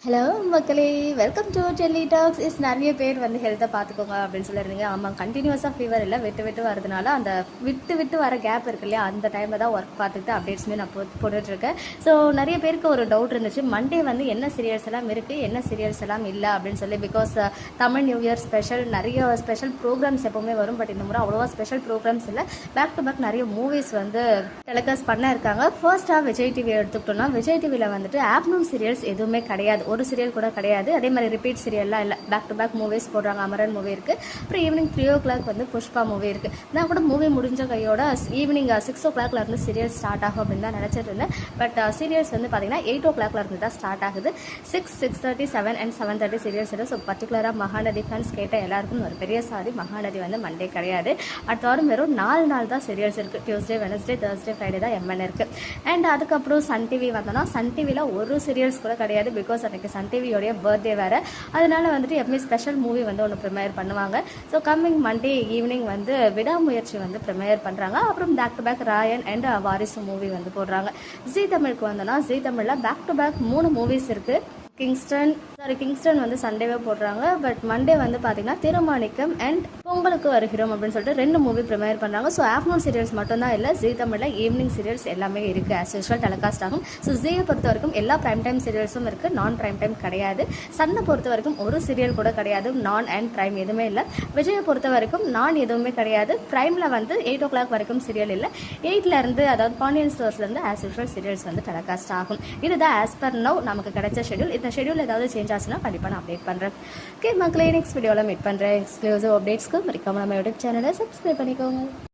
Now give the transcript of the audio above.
Hello மக்களே, welcome to Delhi tax. நிறைய பேர் வந்து ஹெல்த்தை பார்த்துக்கோங்க அப்படின்னு சொல்லியிருந்தீங்க. ஆமாம், கண்டினியூஸாக ஃபீவர் இல்லை, விட்டு விட்டு வரதுனால அந்த விட்டு வர கேப் இருக்கு இல்லையா, அந்த டைமில் தான் ஒர்க் பார்த்துட்டு அப்டேட்ஸுமே நான் போட்டுட்ருக்கேன். ஸோ நிறைய பேருக்கு ஒரு டவுட் இருந்துச்சு, மண்டே வந்து என்ன சீரியல்ஸ் எல்லாம் இருக்குது, என்ன சீரியல்ஸ் எல்லாம் இல்லை அப்படின்னு சொல்லி. Because Tamil new year special, நிறைய ஸ்பெஷல் ப்ரோக்ராம்ஸ் எப்போவுமே வரும். பட் இந்த முறை அவ்வளோவா ஸ்பெஷல் ப்ரோக்ராம்ஸ் இல்லை. பேக் டு பேக் நிறைய மூவிஸ் வந்து டெலிகாஸ்ட் பண்ண இருக்காங்க. ஃபர்ஸ்ட்டாக விஜய் டிவி எடுத்துக்கிட்டோம்னா, விஜய் டிவியில் வந்துட்டு ஆஃப்டர்நூன் சீரியல்ஸ் எதுவுமே கிடையாது, ஒரு சீரியல் கூட கிடையாது. அதே மாதிரி ரிப்பீட் சீரியல்லாம் இல்லை, பேக் டு பேக் மூவிஸ் போடுறாங்க. அமரன் மூவி இருக்குது, அப்புறம் ஈவினிங் 3 o'clock வந்து புஷ்பா மூவி இருக்குது. நான் கூட மூவி முடிஞ்ச கையோட ஈவினிங் 6 o'clock இருந்து சீரியல் ஸ்டார்ட் ஆகும் அப்படின்னு தான் நினச்சிட்டு இருந்தேன். பட் சீரியல்ஸ் வந்து பார்த்தீங்கன்னா 8 o'clock இருந்து தான் ஸ்டார்ட் ஆகுது. 6, 6:30, 7 and 7:30 சீரியல்ஸ் இருக்குது. ஸோ பர்டிகுலராக மகாநதி ஃபேன்ஸ் கேட்ட எல்லாருக்கும் ஒரு பெரிய சாரி, மகாநதி வந்து மண்டே கிடையாது. அடுத்த வாரம் வெறும் 4 நாள் தான் சீரியல்ஸ் இருக்குது. டியூஸ்டே, வெனஸ்டே, தேர்ஸ்டே, ஃப்ரைடே தான் எம்என் இருக்குது. அண்ட் அதுக்கப்புறம் சன் டிவி வந்தோன்னா, சன் டிவியில் ஒரு சீரியல்ஸ் கூட கிடையாது. பிகாஸ் அன்றைக்கி சன் டிவியோடைய பர்த்டே வேறு. அதனால் வந்துட்டு எப்பவுமே ஸ்பெஷல் மூவி வந்து ஒன்று ப்ரிமியர் பண்ணுவாங்க. ஸோ கம்மிங் மண்டே ஈவினிங் வந்து விடாமுயற்சி வந்து ப்ரிமியர் பண்ணுறாங்க. அப்புறம் back to back Raayan and Varisu movie வந்து போடுறாங்க. ஜீ தமிழுக்கு வந்தோன்னா, ஜீ தமிழில் பேக் டு பேக் 3 மூவிஸ் இருக்குது. கிங்ஸ்டன் வந்து சண்டேவே போடுறாங்க. பட் மண்டே வந்து பார்த்தீங்கன்னா திருமாணிக்கம் அண்ட் பொங்கலுக்கு வருகிறோம் அப்படின்னு சொல்லிட்டு 2 மூவி ப்ரிமியர் பண்ணுறாங்க. ஸோ ஆஃப்டர்நூன் சீரியல்ஸ் மட்டும்தான் இல்லை, ஜீ தமிழில் ஈவினிங் சீரியல்ஸ் எல்லாமே இருக்குது. ஆஸ் யூஸ்வல் டெலிகாஸ்ட் ஆகும். ஸோ ஜீயை பொறுத்த வரைக்கும் எல்லா ப்ரைம் டைம் சீரியல்ஸும் இருக்குது, நான் ப்ரைம் டைம் கிடையாது. சன்னை பொறுத்த வரைக்கும் ஒரு சீரியல் கூட கிடையாது, நான் அண்ட் ப்ரைம் எதுவுமே இல்லை. விஜயை பொறுத்த வரைக்கும் நான் எதுவுமே கிடையாது. ப்ரைமில் வந்து 8 o'clock வரைக்கும் சீரியல் இல்லை. 8லேருந்து, அதாவது பாண்டியன் ஸ்டோர்ஸ்லேருந்து ஆஸ் யூஸ்வல் சீரியல்ஸ் வந்து டெலிகாஸ்ட் ஆகும். இதுதான் ஆஸ் பர் நவ் நமக்கு கிடைச்ச ஷெடியூல். இந்த ஷெடியூல் ஏதாவது சேஞ்ச் ஆச்சுன்னா கண்டிப்பாக நான் அப்டேட் பண்ணுறேன். ஓகே மக்களே, நெக்ஸ்ட் வீடியோவில் மீட் பண்ணுறேன். எக்ஸ்க்ளூசிவ் அப்டேட்ஸ்க்கு மறக்காம நம்ம யூடியூப் சேனலை சப்ஸ்கிரைப் பண்ணிக்கோங்க.